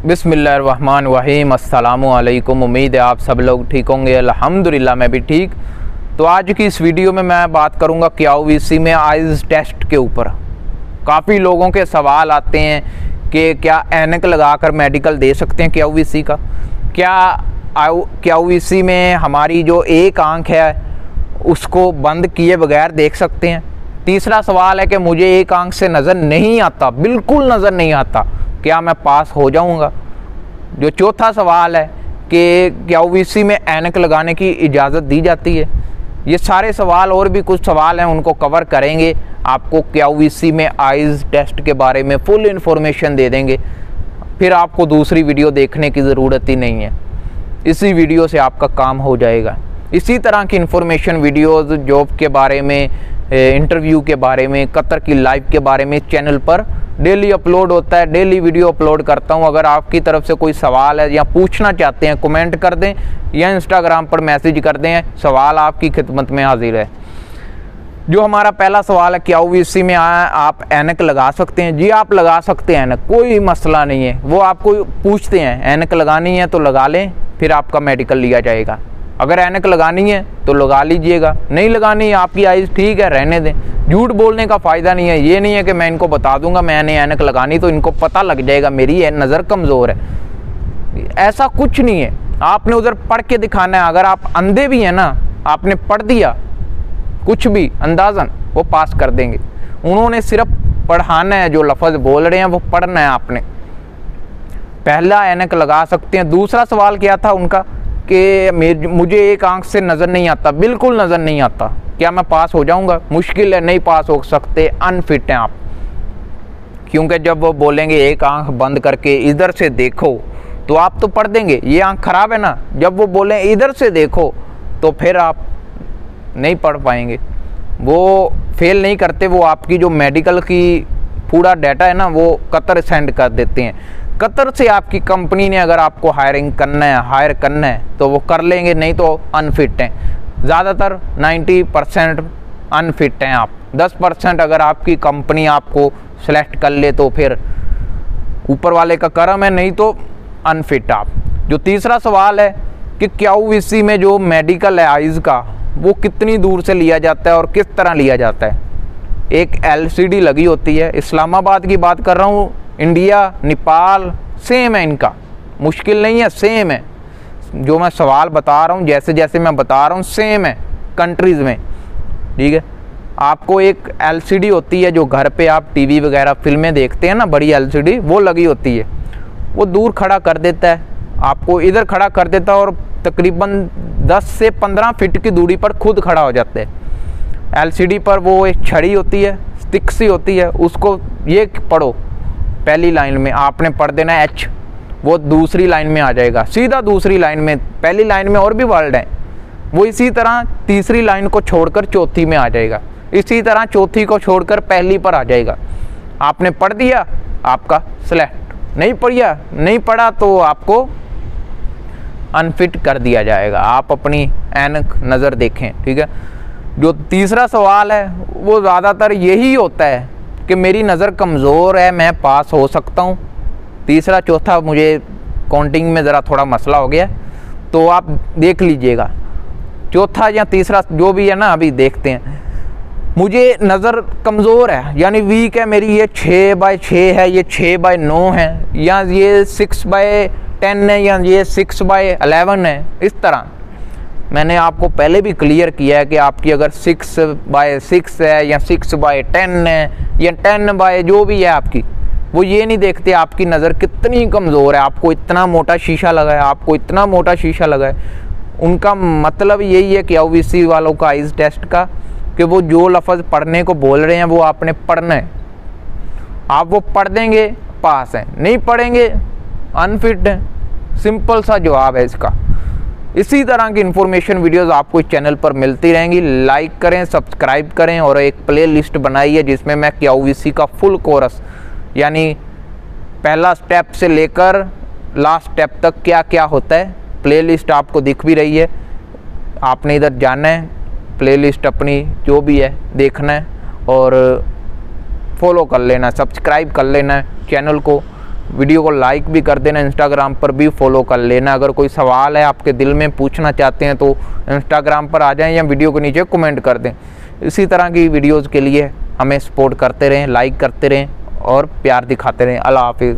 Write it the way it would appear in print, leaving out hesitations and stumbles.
बिस्मिल्लाहिर्रहमानिर्रहीम। अस्सलामुअलैकुम। उम्मीद है आप सब लोग ठीक होंगे। अल्हम्दुलिल्लाह मैं भी ठीक। तो आज की इस वीडियो में मैं बात करूंगा क्यूवीसी में आइज़ टेस्ट के ऊपर। काफ़ी लोगों के सवाल आते हैं कि क्या ऐनक लगाकर मेडिकल दे सकते हैं क्यूवीसी का, क्या क्यूवीसी में हमारी जो एक आंख है उसको बंद किए बगैर देख सकते हैं। तीसरा सवाल है कि मुझे एक आंख से नज़र नहीं आता, बिल्कुल नज़र नहीं आता, क्या मैं पास हो जाऊंगा। जो चौथा सवाल है कि क्यूवीसी में ऐनक लगाने की इजाज़त दी जाती है। ये सारे सवाल और भी कुछ सवाल हैं, उनको कवर करेंगे। आपको क्यूवीसी में आइज़ टेस्ट के बारे में फुल इन्फॉर्मेशन दे देंगे, फिर आपको दूसरी वीडियो देखने की ज़रूरत ही नहीं है। इसी वीडियो से आपका काम हो जाएगा। इसी तरह की इन्फॉर्मेशन वीडियोज़, जॉब के बारे में, इंटरव्यू के बारे में, कतर की लाइव के बारे में चैनल पर डेली अपलोड होता है। डेली वीडियो अपलोड करता हूं। अगर आपकी तरफ से कोई सवाल है या पूछना चाहते हैं, कमेंट कर दें या इंस्टाग्राम पर मैसेज कर दें, सवाल आपकी खिदमत में हाजिर है। जो हमारा पहला सवाल है, क्यूवीसी में आप ऐनक लगा सकते हैं? जी आप लगा सकते हैं ऐनक, कोई मसला नहीं है। वो आपको पूछते हैं ऐनक लगानी है तो लगा लें, फिर आपका मेडिकल लिया जाएगा। अगर ऐनक लगानी है तो लगा लीजिएगा, नहीं लगानी है आपकी आइज़ ठीक है रहने दें। झूठ बोलने का फ़ायदा नहीं है। ये नहीं है कि मैं इनको बता दूंगा मैंने ऐनक लगानी तो इनको पता लग जाएगा मेरी नज़र कमज़ोर है, ऐसा कुछ नहीं है। आपने उधर पढ़ के दिखाना है। अगर आप अंधे भी हैं ना, आपने पढ़ दिया कुछ भी अंदाज़न, वो पास कर देंगे। उन्होंने सिर्फ पढ़ाना है, जो लफ्ज़ बोल रहे हैं वो पढ़ना है आपने। पहला ऐनक लगा सकते हैं। दूसरा सवाल क्या था उनका कि मुझे एक आंख से नज़र नहीं आता, बिल्कुल नज़र नहीं आता, क्या मैं पास हो जाऊंगा? मुश्किल है, नहीं पास हो सकते, अनफिट हैं आप। क्योंकि जब वो बोलेंगे एक आंख बंद करके इधर से देखो तो आप तो पढ़ देंगे ये आंख ख़राब है ना। जब वो बोलें इधर से देखो तो फिर आप नहीं पढ़ पाएंगे। वो फेल नहीं करते, वो आपकी जो मेडिकल की पूरा डाटा है ना वो कतर सेंड कर देते हैं। कतर से आपकी कंपनी ने अगर आपको हायर करना है तो वो कर लेंगे, नहीं तो अनफिट हैं। ज़्यादातर 90% अनफिट हैं आप। 10% अगर आपकी कंपनी आपको सेलेक्ट कर ले तो फिर ऊपर वाले का करम है, नहीं तो अनफिट आप। जो तीसरा सवाल है कि क्यूवीसी में जो मेडिकल है आइज़ का, वो कितनी दूर से लिया जाता है और किस तरह लिया जाता है। एक LCD लगी होती है, इस्लामाबाद की बात कर रहा हूँ, इंडिया, नेपाल सेम है इनका, मुश्किल नहीं है, सेम है। जो मैं सवाल बता रहा हूँ, जैसे जैसे मैं बता रहा हूँ सेम है कंट्रीज़ में, ठीक है। आपको एक LCD होती है जो घर पे आप टीवी वगैरह फिल्में देखते हैं ना, बड़ी LCD वो लगी होती है। वो दूर खड़ा कर देता है, आपको इधर खड़ा कर देता है और तकरीबन 10 से 15 फीट की दूरी पर खुद खड़ा हो जाता है। LCD पर वो एक छड़ी होती है, स्टिक सी होती है, उसको ये पढ़ो पहली लाइन में, आपने पढ़ देना H, वो दूसरी लाइन में आ जाएगा, सीधा दूसरी लाइन में। पहली लाइन में और भी वर्ड हैं, वो इसी तरह तीसरी लाइन को छोड़कर चौथी में आ जाएगा, इसी तरह चौथी को छोड़कर पहली पर आ जाएगा। आपने पढ़ दिया, आपका सेलेक्ट। नहीं पढ़ा तो आपको अनफिट कर दिया जाएगा। आप अपनी ऐनक नज़र देखें, ठीक है। जो तीसरा सवाल है वो ज़्यादातर यही होता है कि मेरी नज़र कमज़ोर है, मैं पास हो सकता हूँ। तीसरा चौथा मुझे काउंटिंग में ज़रा थोड़ा मसला हो गया, तो आप देख लीजिएगा। चौथा या तीसरा जो भी है ना, अभी देखते हैं। मुझे नज़र कमज़ोर है यानी वीक है मेरी, ये 6/6 है, ये 6/9 है, या ये 6/10 है, या ये 6/11 है। इस तरह मैंने आपको पहले भी क्लियर किया है कि आपकी अगर 6/6 है या 6/10 है या 10 जो भी है आपकी, वो ये नहीं देखते आपकी नज़र कितनी कमज़ोर है। आपको इतना मोटा शीशा लगा है, आपको इतना मोटा शीशा लगा है। उनका मतलब यही है क्यूवीसी वालों का आइज़ टेस्ट का, कि वो जो लफ्ज़ पढ़ने को बोल रहे हैं वो आपने पढ़ना है। आप वो पढ़ देंगे पास हैं, नहीं पढ़ेंगे अनफिट हैं। सिंपल सा जवाब है इसका। इसी तरह की इन्फॉर्मेशन वीडियोस आपको इस चैनल पर मिलती रहेंगी। लाइक करें, सब्सक्राइब करें, और एक प्ले लिस्ट बनाई है जिसमें मैं क्यूवीसी का फुल कोर्स, यानी पहला स्टेप से लेकर लास्ट स्टेप तक क्या क्या होता है, प्ले लिस्ट आपको दिख भी रही है। आपने इधर जाना है, प्ले लिस्ट अपनी जो भी है देखना है और फॉलो कर लेना, सब्सक्राइब कर लेना है चैनल को। वीडियो को लाइक भी कर देना, इंस्टाग्राम पर भी फॉलो कर लेना। अगर कोई सवाल है आपके दिल में पूछना चाहते हैं तो इंस्टाग्राम पर आ जाएं या वीडियो के नीचे कमेंट कर दें। इसी तरह की वीडियोज़ के लिए हमें सपोर्ट करते रहें, लाइक करते रहें और प्यार दिखाते रहें। अल्लाह हाफिज़।